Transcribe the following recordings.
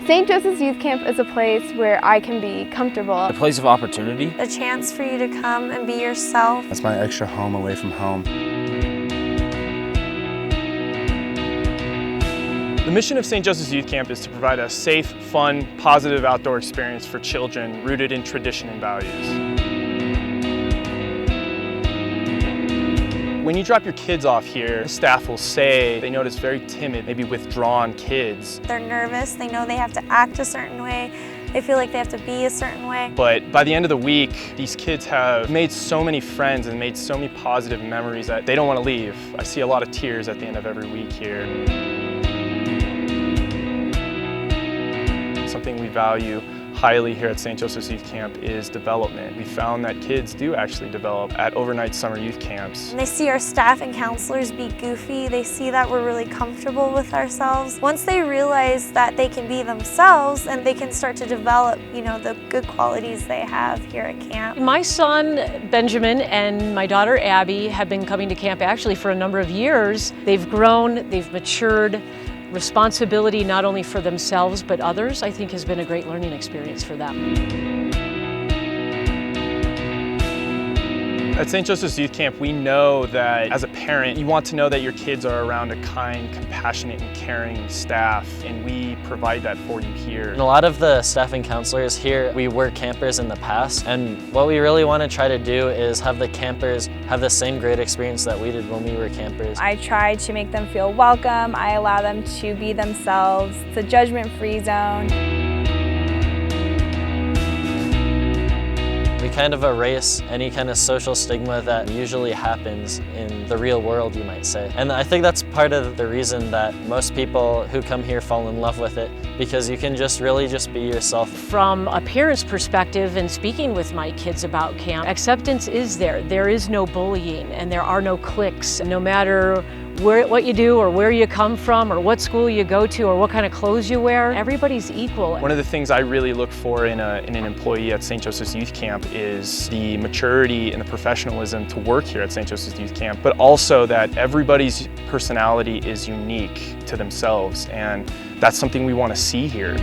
St. Joseph's Youth Camp is a place where I can be comfortable. A place of opportunity. A chance for you to come and be yourself. That's my extra home away from home. The mission of St. Joseph's Youth Camp is to provide a safe, fun, positive outdoor experience for children rooted in tradition and values. When you drop your kids off here, the staff will say they notice very timid, maybe withdrawn kids. They're nervous, they know they have to act a certain way, they feel like they have to be a certain way. But by the end of the week, these kids have made so many friends and made so many positive memories that they don't want to leave. I see a lot of tears at the end of every week here. Something we value highly here at St. Joseph's Youth Camp is development. We found that kids do actually develop at overnight summer youth camps. And they see our staff and counselors be goofy, they see that we're really comfortable with ourselves. Once they realize that they can be themselves and they can start to develop, the good qualities they have here at camp. My son Benjamin and my daughter Abby have been coming to camp actually for a number of years. They've grown, they've matured. Responsibility not only for themselves but others, I think, has been a great learning experience for them. At St. Joseph's Youth Camp, we know that as a parent, you want to know that your kids are around a kind, compassionate, and caring staff, and we provide that for you here. And a lot of the staff and counselors here, we were campers in the past, and what we really want to try to do is have the campers have the same great experience that we did when we were campers. I try to make them feel welcome. I allow them to be themselves. It's a judgment-free zone. We kind of erase any kind of social stigma that usually happens in the real world, you might say. And I think that's part of the reason that most people who come here fall in love with it, because you can really just be yourself. From a parent's perspective, and speaking with my kids about camp, acceptance is there. There is no bullying and there are no cliques. No matter what you do or where you come from or what school you go to or what kind of clothes you wear, everybody's equal. One of the things I really look for in an employee at St. Joseph's Youth Camp is the maturity and the professionalism to work here at St. Joseph's Youth Camp, but also that everybody's personality is unique to themselves, and that's something we want to see here.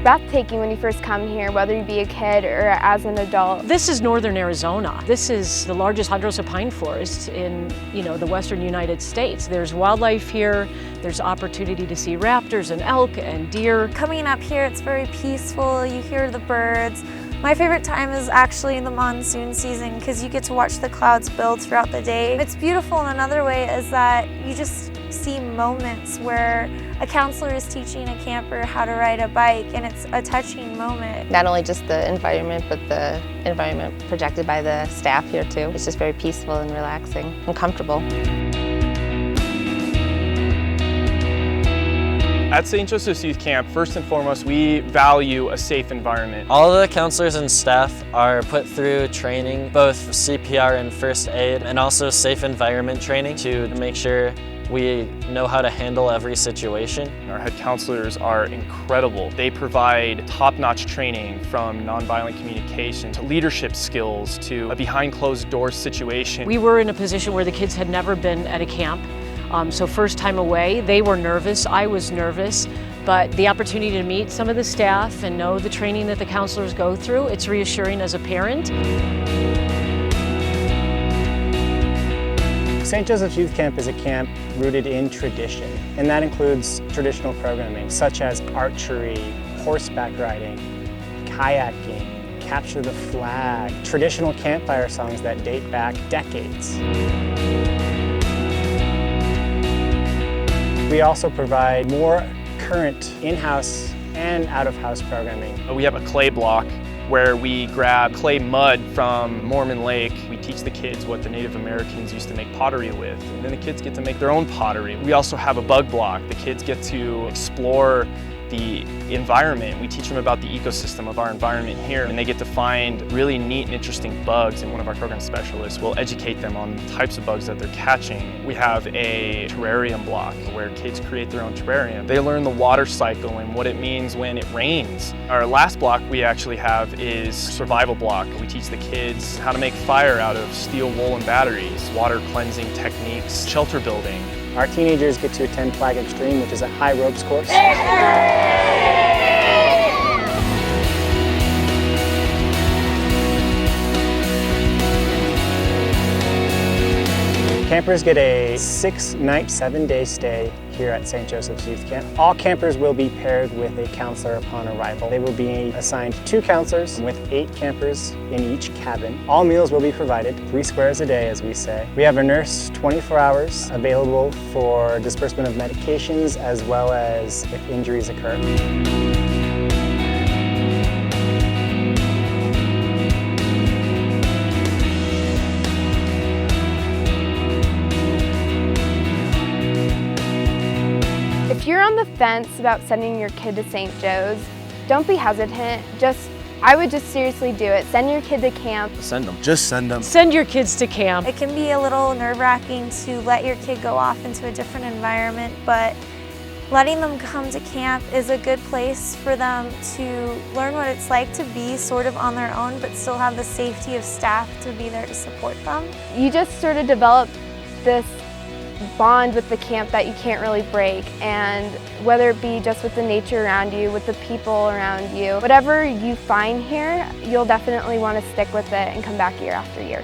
Breathtaking when you first come here, whether you be a kid or as an adult. This is northern Arizona. This is the largest ponderosa pine forest in the western United States. There's wildlife here. There's opportunity to see raptors and elk and deer. Coming up here, it's very peaceful. You hear the birds. My favorite time is actually the monsoon season because you get to watch the clouds build throughout the day. It's beautiful in another way is that you just see moments where a counselor is teaching a camper how to ride a bike, and it's a touching moment. Not only just the environment, but the environment projected by the staff here too. It's just very peaceful and relaxing and comfortable. At St. Joseph's Youth Camp, first and foremost, we value a safe environment. All of the counselors and staff are put through training, both CPR and first aid, and also safe environment training to make sure we know how to handle every situation. Our head counselors are incredible. They provide top-notch training from nonviolent communication to leadership skills to a behind closed doors situation. We were in a position where the kids had never been at a camp. So first time away, they were nervous, I was nervous, but the opportunity to meet some of the staff and know the training that the counselors go through, it's reassuring as a parent. St. Joseph's Youth Camp is a camp rooted in tradition, and that includes traditional programming such as archery, horseback riding, kayaking, capture the flag, traditional campfire songs that date back decades. We also provide more current in-house and out-of-house programming. We have a clay block where we grab clay mud from Mormon Lake. We teach the kids what the Native Americans used to make pottery with, and then the kids get to make their own pottery. We also have a bug block. The kids get to explore the environment. We teach them about the ecosystem of our environment here, and they get to find really neat and interesting bugs, and one of our program specialists will educate them on the types of bugs that they're catching. We have a terrarium block where kids create their own terrarium. They learn the water cycle and what it means when it rains. Our last block we actually have is survival block. We teach the kids how to make fire out of steel, wool, and batteries, water cleansing techniques, shelter building. Our teenagers get to attend Flag Extreme, which is a high ropes course. Campers get a 6-night, 7-day stay here at St. Joseph's Youth Camp. All campers will be paired with a counselor upon arrival. They will be assigned 2 counselors with 8 campers in each cabin. All meals will be provided, 3 squares a day, as we say. We have a nurse 24 hours available for disbursement of medications as well as if injuries occur. If you're on the fence about sending your kid to St. Joe's, don't be hesitant. I would just seriously do it. Send your kid to camp. Send them. Just send them. Send your kids to camp. It can be a little nerve-wracking to let your kid go off into a different environment, but letting them come to camp is a good place for them to learn what it's like to be sort of on their own, but still have the safety of staff to be there to support them. You just sort of develop this bond with the camp that you can't really break, and whether it be just with the nature around you, with the people around you, whatever you find here, you'll definitely want to stick with it and come back year after year.